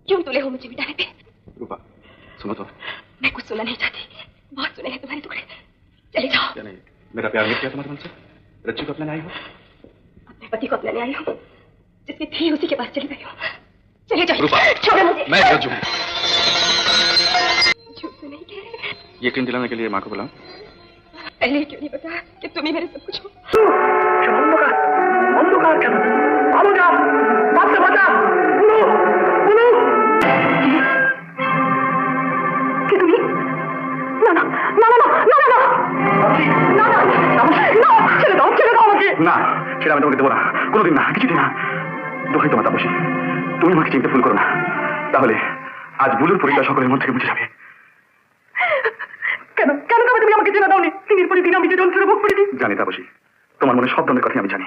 क्यों तुले हो मुझे मिटाने पे? रूपा सुनो तो। मैं कुछ सुनना नहीं चाहती, बहुत सुने हैं तुम्हारे टुकड़े। चले जाओ। क्या नहीं, मेरा प्यार मिट गया तुम्हारे मन से? रज्जू को अपनाने आई हो? अपने पति को अपनाने आई हूँ, जिसकी थी उसी के पास चली गई हूँ। चले जाओ। रूपा, छोड़ो मुझे। मैं रज्जू हूँ। झूठ तो नहीं कह रहे? यकीन दिलाने के लिए माँ को बुलाऊं? पहले क्यों नहीं बताया कि तुम ही मेरे सब कुछ हो? না, সেটা আমি তোমাকে দেবো না, কোনোদিন না, কিছুদিন না। দোহাই তোমার তাপসী, তুমি আমাকে চিনতে ভুল করো না, তাহলে আজ বুলুর পরিচয় সকলের মন থেকে বুঝে যাবে। কেন কেন তুমি আমাকে চেনা দাওনি? দিনের পরে দিন আমি যে যন্ত্রের ভোগ করেছি। জানি তাপসী, তোমার মনে সব ধরনের কথা আমি জানি।